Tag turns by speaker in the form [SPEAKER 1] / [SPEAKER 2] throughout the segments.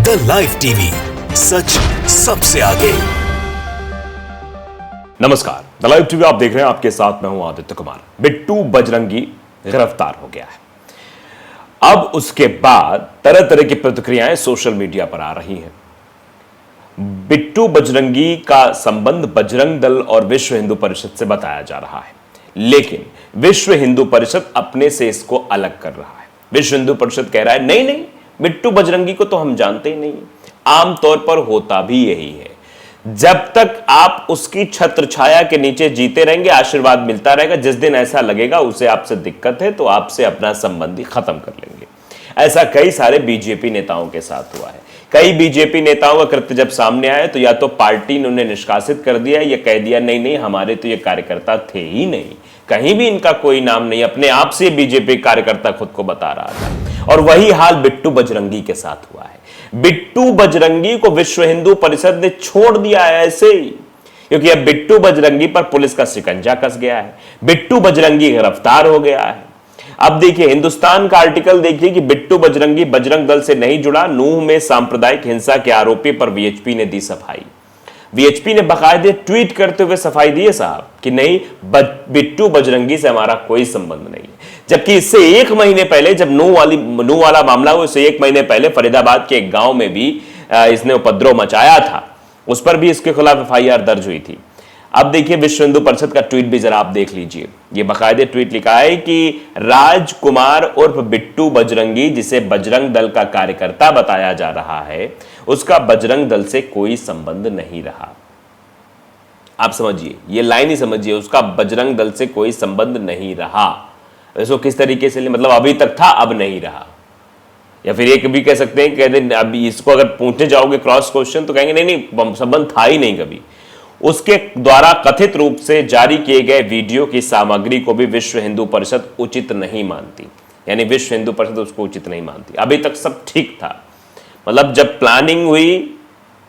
[SPEAKER 1] The live TV, सच सबसे आगे।
[SPEAKER 2] नमस्कार, द लाइव टीवी आप देख रहे हैं, आपके साथ मैं हूं आदित्य कुमार। बिट्टू बजरंगी गिरफ्तार हो गया है। अब उसके बाद तरह तरह की प्रतिक्रियाएं सोशल मीडिया पर आ रही हैं। बिट्टू बजरंगी का संबंध बजरंग दल और विश्व हिंदू परिषद से बताया जा रहा है, लेकिन विश्व हिंदू परिषद अपने से इसको अलग कर रहा है। विश्व हिंदू परिषद कह रहा है नहीं नहीं, बिट्टू बजरंगी को तो हम जानते ही नहीं। आमतौर पर होता भी यही है, जब तक आप उसकी छत्र छाया के नीचे जीते रहेंगे, आशीर्वाद मिलता रहेगा, जिस दिन ऐसा लगेगा उसे आपसे दिक्कत है तो आपसे अपना संबंध ही खत्म कर लेंगे। ऐसा कई सारे बीजेपी नेताओं के साथ हुआ है। कई बीजेपी नेताओं का कृत्य जब सामने आया तो या तो पार्टी ने उन्हें निष्कासित कर दिया या कह दिया नहीं नहीं, हमारे तो ये कार्यकर्ता थे ही नहीं, कहीं भी इनका कोई नाम नहीं, अपने आप से बीजेपी कार्यकर्ता खुद को बता रहा था। और वही हाल बिट्टू बजरंगी के साथ हुआ है। बिट्टू बजरंगी को विश्व हिंदू परिषद ने छोड़ दिया है ऐसे ही, क्योंकि अब बिट्टू बजरंगी पर पुलिस का शिकंजा कस गया है। बिट्टू बजरंगी गिरफ्तार हो गया है। अब देखिए, हिंदुस्तान का आर्टिकल देखिए कि बिट्टू बजरंगी बजरंग दल से नहीं जुड़ा, नूह में सांप्रदायिक हिंसा के आरोपी पर वीएचपी ने दी सफाई। वीएचपी ने बाकायदे ट्वीट करते हुए सफाई दी है साहब कि नहीं, बिट्टू बजरंगी से हमारा कोई संबंध नहीं है। जबकि इससे एक महीने पहले जब नूह वाला मामला हुआ, उससे एक महीने पहले फरीदाबाद के एक गांव में भी इसने उपद्रव मचाया था, उस पर भी इसके खिलाफ एफआईआर दर्ज हुई थी। अब देखिए, विश्व हिंदू परिषद का ट्वीट भी जरा आप देख लीजिए। ये बाकायदे ट्वीट लिखा है कि राजकुमार उर्फ बिट्टू बजरंगी, जिसे बजरंग दल का कार्यकर्ता बताया जा रहा है, उसका बजरंग दल से कोई संबंध नहीं रहा। आप समझिए, ये लाइन ही समझिए, उसका बजरंग दल से कोई संबंध नहीं रहा। इसको किस तरीके से, मतलब अभी तक था अब नहीं रहा, या फिर एक भी कह सकते हैं, कहते हैं अब इसको अगर पूछने जाओगे क्रॉस क्वेश्चन तो कहेंगे नहीं नहीं, संबंध था ही नहीं कभी। उसके द्वारा कथित रूप से जारी किए गए वीडियो की सामग्री को भी विश्व हिंदू परिषद उचित नहीं मानती, यानी विश्व हिंदू परिषद उसको उचित नहीं मानती। अभी तक सब ठीक था, मतलब जब प्लानिंग हुई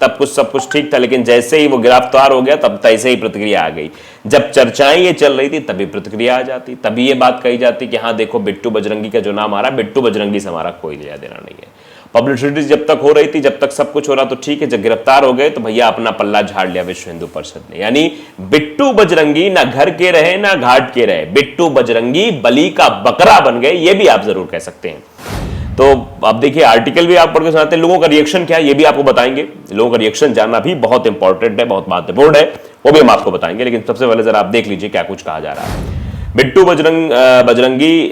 [SPEAKER 2] तब कुछ सब कुछ ठीक था, लेकिन जैसे ही वो गिरफ्तार हो गया तब तैसे ही प्रतिक्रिया आ गई। जब चर्चाएं ये चल रही थी तभी प्रतिक्रिया आ जाती, तभी ये बात कही जाती कि हाँ देखो, बिट्टू बजरंगी का जो नाम आ रहा है, बिट्टू बजरंगी से हमारा कोई लेना देना नहीं है। पब्लिसिटी जब तक हो रही थी, जब तक सब कुछ हो रहा तो ठीक है, जब गिरफ्तार हो गए तो भैया अपना पल्ला झाड़ लिया विश्व हिंदू परिषद ने। यानी बिट्टू बजरंगी ना घर के रहे ना घाट के रहे, बिट्टू बजरंगी बलि का बकरा बन गए, ये भी आप जरूर कह सकते हैं। तो अब देखिए, आर्टिकल भी आप पढ़ के सुनाते हैं, लोगों का रिएक्शन क्या है ये भी आपको बताएंगे। लोगों का रिएक्शन जानना भी बहुत इंपॉर्टेंट है, बहुत महत्वपूर्ण है, वो भी हम आपको बताएंगे। लेकिन सबसे पहले जरा आप देख लीजिए क्या कुछ कहा जा रहा है। बिट्टू बजरंगी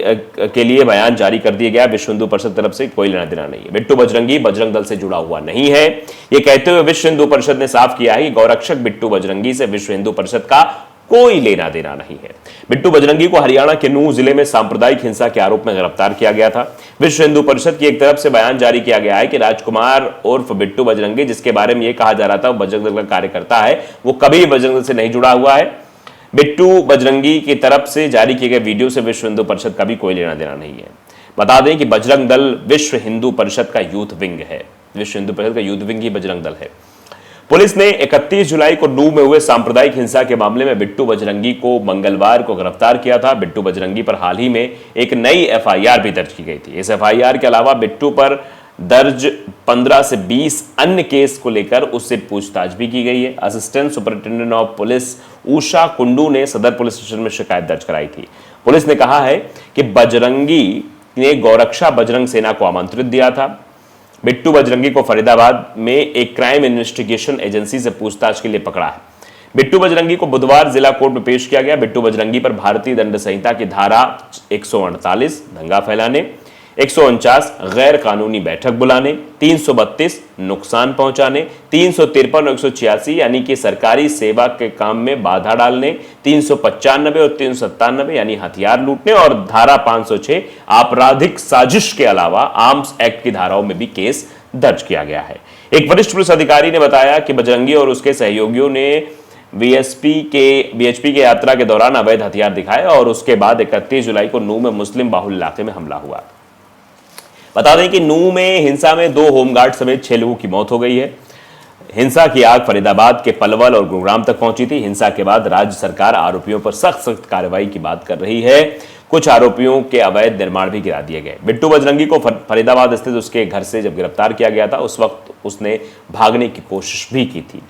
[SPEAKER 2] के लिए बयान जारी कर दिया गया। विश्व हिंदू परिषद तरफ से कोई लेना देना नहीं है। बिट्टू बजरंगी बजरंग दल से जुड़ा हुआ नहीं है, ये कहते हुए विश्व हिंदू परिषद ने साफ किया है कि गौरक्षक बिट्टू बजरंगी से विश्व हिंदू परिषद का कोई लेना देना नहीं है। बिट्टू बजरंगी को हरियाणा के नूह जिले में सांप्रदायिक हिंसा के आरोप में गिरफ्तार किया गया था। विश्व हिंदू परिषद की एक तरफ से बयान जारी किया गया है कि राजकुमार उर्फ बिट्टू बजरंगी, जिसके बारे में यह कहा जा रहा था वो बजरंग दल का कार्यकर्ता है, वो कभी बजरंग दल से नहीं जुड़ा हुआ है। बिट्टू बजरंगी की तरफ से जारी किए गए वीडियो से विश्व हिंदू परिषद का भी कोई लेना देना नहीं है। बता दें कि बजरंग दल विश्व हिंदू परिषद का यूथ विंग है। विश्व हिंदू परिषद का यूथ विंग ही बजरंग दल है। पुलिस ने 31 जुलाई को नूह में हुए सांप्रदायिक हिंसा के मामले में बिट्टू बजरंगी को मंगलवार को गिरफ्तार किया था। बिट्टू बजरंगी पर हाल ही में एक नई एफआईआर भी दर्ज की गई थी। इस एफआईआर के अलावा बिट्टू पर दर्ज 15 से 20 अन्य केस को लेकर उससे पूछताछ भी की गई है। Assistant superintendent of police Usha Kundu ने सदर पुलिस स्टेशन में शिकायत दर्ज कराई थी। पुलिस ने कहा है कि बजरंगी ने गौरक्षा बजरंग सेना को आमंत्रित दिया था। बिट्टू बजरंगी को फरीदाबाद में एक क्राइम इन्वेस्टिगेशन एजेंसी से पूछताछ के लिए पकड़ा है। बिट्टू बजरंगी को बुधवार जिला कोर्ट में पेश किया गया। बिट्टू बजरंगी पर भारतीय दंड संहिता की धारा 148 दंगा फैलाने, 149 गैर कानूनी बैठक बुलाने, 332 नुकसान पहुंचाने, 353 और 186 यानी कि सरकारी सेवा के काम में बाधा डालने, 395 और 397 यानी हथियार लूटने और धारा 506 आपराधिक साजिश के अलावा आर्म्स एक्ट की धाराओं में भी केस दर्ज किया गया है। एक वरिष्ठ पुलिस अधिकारी ने बताया कि बजरंगी और उसके सहयोगियों ने बीएचपी के यात्रा के दौरान अवैध हथियार दिखाए और उसके बाद 31 जुलाई को नूह में मुस्लिम बाहुल इलाके में हमला हुआ। बता दें कि नूह में हिंसा में 2 होमगार्ड समेत 6 लोगों की मौत हो गई है। हिंसा की आग फरीदाबाद के पलवल और गुरुग्राम तक पहुंची थी। हिंसा के बाद राज्य सरकार आरोपियों पर सख्त कार्रवाई की बात कर रही है। कुछ आरोपियों के अवैध निर्माण भी गिरा दिए गए। बिट्टू बजरंगी को फरीदाबाद स्थित उसके घर से जब गिरफ्तार किया गया था, उस वक्त उसने भागने की कोशिश भी की थी।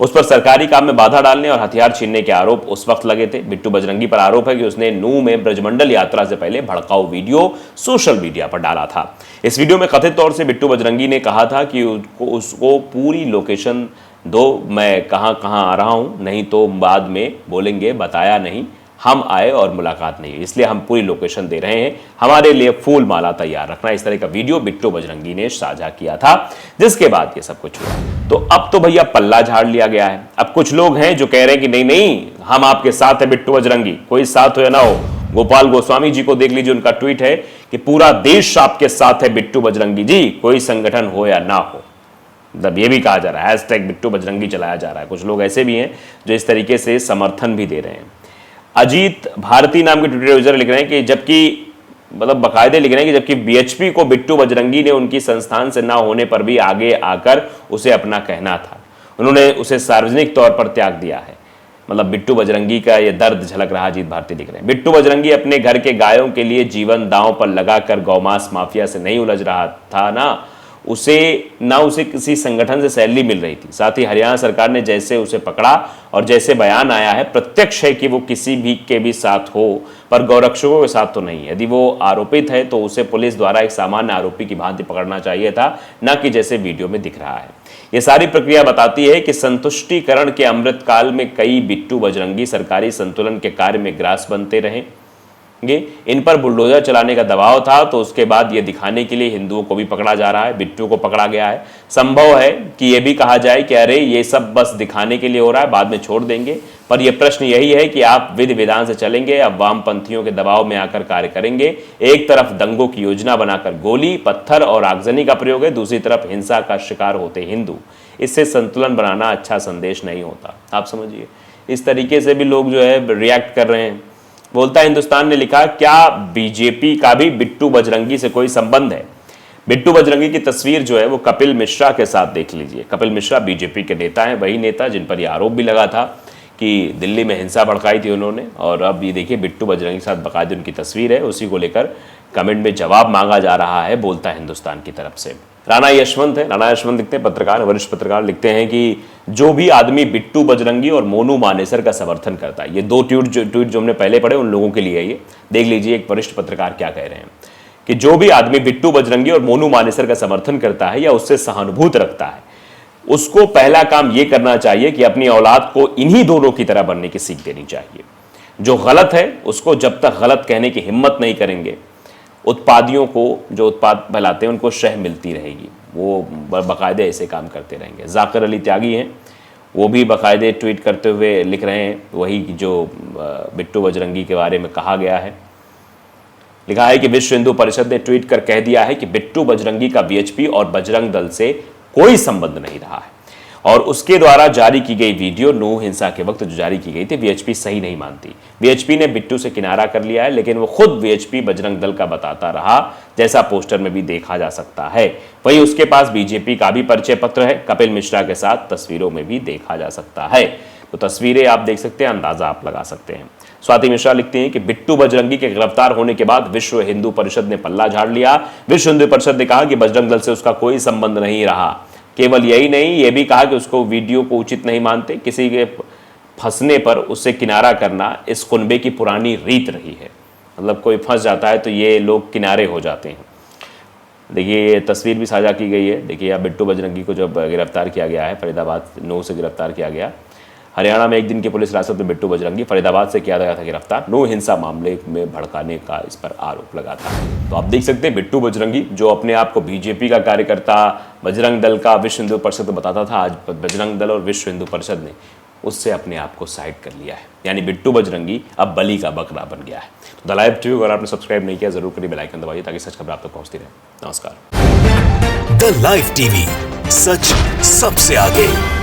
[SPEAKER 2] उस पर सरकारी काम में बाधा डालने और हथियार छीनने के आरोप उस वक्त लगे थे। बिट्टू बजरंगी पर आरोप है कि उसने नूंह में ब्रजमंडल यात्रा से पहले भड़काऊ वीडियो सोशल मीडिया पर डाला था। इस वीडियो में कथित तौर से बिट्टू बजरंगी ने कहा था कि उसको पूरी लोकेशन दो, मैं कहां कहां आ रहा हूं, नहीं तो बाद में बोलेंगे बताया नहीं, हम आए और मुलाकात नहीं, इसलिए हम पूरी लोकेशन दे रहे हैं, हमारे लिए फूल माला तैयार रखना। इस तरह का वीडियो बिट्टू बजरंगी ने साझा किया था, जिसके बाद ये सब कुछ हुआ। तो अब तो भैया पल्ला झाड़ लिया गया है। अब कुछ लोग हैं जो कह रहे हैं कि नहीं नहीं, हम आपके साथ है बिट्टू बजरंगी, कोई साथ हो या ना हो। गोपाल गोस्वामी जी को देख लीजिए, उनका ट्वीट है कि पूरा देश आपके साथ है बिट्टू बजरंगी जी, कोई संगठन हो या ना हो। मतलब ये भी कहा जा रहा है, हैशटैग बिट्टू बजरंगी चलाया जा रहा है। कुछ लोग ऐसे भी हैं जो इस तरीके से समर्थन भी दे रहे हैं। अजीत भारती नाम के ट्विटर यूजर लिख रहे हैं कि जबकि मतलब बाकायदे लिख रहे हैं कि जबकि बीएचपी को बिट्टू बजरंगी ने उनकी संस्थान से ना होने पर भी आगे आकर उसे अपना कहना था, उन्होंने उसे सार्वजनिक तौर पर त्याग दिया है। मतलब बिट्टू बजरंगी का ये दर्द झलक रहा। अजीत भारती लिख रहे हैं, बिट्टू बजरंगी अपने घर के गायों के लिए जीवन दांव पर लगाकर गौमांस माफिया से नहीं उलझ रहा था ना, उसे किसी संगठन से सैलरी मिल रही थी। साथ ही हरियाणा सरकार ने जैसे उसे पकड़ा और जैसे बयान आया है, प्रत्यक्ष है कि वो किसी भी के भी साथ हो, पर गौरक्षकों के साथ तो नहीं। यदि वो आरोपित है तो उसे पुलिस द्वारा एक सामान्य आरोपी की भांति पकड़ना चाहिए था, न कि जैसे वीडियो में दिख रहा है। ये सारी प्रक्रिया बताती है कि संतुष्टिकरण के अमृत काल में कई बिट्टू बजरंगी सरकारी संतुलन के कार्य में ग्रास बनते रहे। इन पर बुलडोजर चलाने का दबाव था, तो उसके बाद ये दिखाने के लिए हिंदुओं को भी पकड़ा जा रहा है, बिट्टू को पकड़ा गया है। संभव है कि ये भी कहा जाए कि अरे ये सब बस दिखाने के लिए हो रहा है, बाद में छोड़ देंगे। पर यह प्रश्न यही है कि आप विधि विधान से चलेंगे, अब वामपंथियों के दबाव में आकर कार्य करेंगे। एक तरफ दंगों की योजना बनाकर गोली, पत्थर और आगजनी का प्रयोग है, दूसरी तरफ हिंसा का शिकार होते हिंदू। इससे संतुलन बनाना अच्छा संदेश नहीं होता। आप समझिए, इस तरीके से भी लोग जो है रिएक्ट कर रहे हैं। बोलता हिंदुस्तान ने लिखा, क्या बीजेपी का भी बिट्टू बजरंगी से कोई संबंध है? बिट्टू बजरंगी की तस्वीर जो है वो कपिल मिश्रा के साथ देख लीजिए। कपिल मिश्रा बीजेपी के नेता हैं, वही नेता जिन पर यह आरोप भी लगा था कि दिल्ली में हिंसा भड़काई थी उन्होंने। और अब ये देखिए बिट्टू बजरंगी के साथ बाकायदे उनकी तस्वीर है, उसी को लेकर कमेंट में जवाब मांगा जा रहा है बोलता हिंदुस्तान की तरफ से। राणा यशवंत है, राणा यशवंत लिखते हैं, पत्रकार, वरिष्ठ पत्रकार, लिखते हैं कि जो भी आदमी बिट्टू बजरंगी और मोनू मानेसर का समर्थन करता है, ये दो ट्वीट जो हमने पहले पढ़े उन लोगों के लिए ये देख लीजिए एक वरिष्ठ पत्रकार क्या कह रहे हैं कि जो भी आदमी बिट्टू बजरंगी और मोनू मानेसर का समर्थन करता है या उससे सहानुभूति रखता है, उसको पहला काम यह करना चाहिए कि अपनी औलाद को इन्हीं दोनों की तरह बनने की सीख देनी चाहिए। जो गलत है उसको जब तक गलत कहने की हिम्मत नहीं करेंगे, उत्पादियों को जो उत्पाद फैलाते हैं उनको शह मिलती रहेगी, वो बाकायदे ऐसे काम करते रहेंगे। जाकिर अली त्यागी हैं, वो भी बाकायदे ट्वीट करते हुए लिख रहे हैं वही जो बिट्टू बजरंगी के बारे में कहा गया है। लिखा है कि विश्व हिंदू परिषद ने ट्वीट कर कह दिया है कि बिट्टू बजरंगी का बीएचपी और बजरंग दल से कोई संबंध नहीं रहा है और उसके द्वारा जारी की गई वीडियो नूंह हिंसा के वक्त जो जारी की गई थी बीएचपी सही नहीं मानती। बीएचपी ने बिट्टू से किनारा कर लिया है, लेकिन वो खुद बीएचपी बजरंग दल का बताता रहा, जैसा पोस्टर में भी देखा जा सकता है। वहीं उसके पास बीजेपी का भी परिचय पत्र है, कपिल मिश्रा के साथ तस्वीरों में भी देखा जा सकता है। तो तस्वीरें आप देख सकते हैं, अंदाजा आप लगा सकते हैं। स्वाति मिश्रा लिखती हैं कि बिट्टू बजरंगी के गिरफ्तार होने के बाद विश्व हिंदू परिषद ने पल्ला झाड़ लिया। विश्व हिंदू परिषद ने कहा कि बजरंग दल से उसका कोई संबंध नहीं रहा। केवल यही नहीं, यह भी कहा कि उसको वीडियो को उचित नहीं मानते, किसी के फंसने पर उससे किनारा करना इस कुनबे की पुरानी रीत रही है। मतलब कोई फंस जाता है तो ये लोग किनारे हो जाते हैं। देखिए ये तस्वीर भी साझा की गई है। देखिए यहाँ बिट्टू बजरंगी को जब गिरफ्तार किया गया है, फरीदाबाद नूंह से गिरफ्तार किया गया। हरियाणा में एक दिन की पुलिस हिरासत में बिट्टू बजरंगी, फरीदाबाद से किया गया था गिरफ्तार। नूंह हिंसा मामले में भड़काने का इस पर आरोप लगा था। तो आप देख सकते हैं बिट्टू बजरंगी जो अपने आप को बीजेपी का कार्यकर्ता, बजरंग दल का, विश्व हिंदू परिषद को बताता था, आज बजरंग दल और विश्व हिंदू परिषद ने उससे अपने आप को साइड कर लिया है। यानी बिट्टू बजरंगी अब बलि का बकरा बन गया है। तो द लाइव टीवी अगर आपने सब्सक्राइब नहीं किया जरूर करिए, बेल आइकन दबाइए ताकि सच खबर आप तक पहुंचती रहे। नमस्कार।
[SPEAKER 1] द लाइव टीवी, सच सबसे आगे।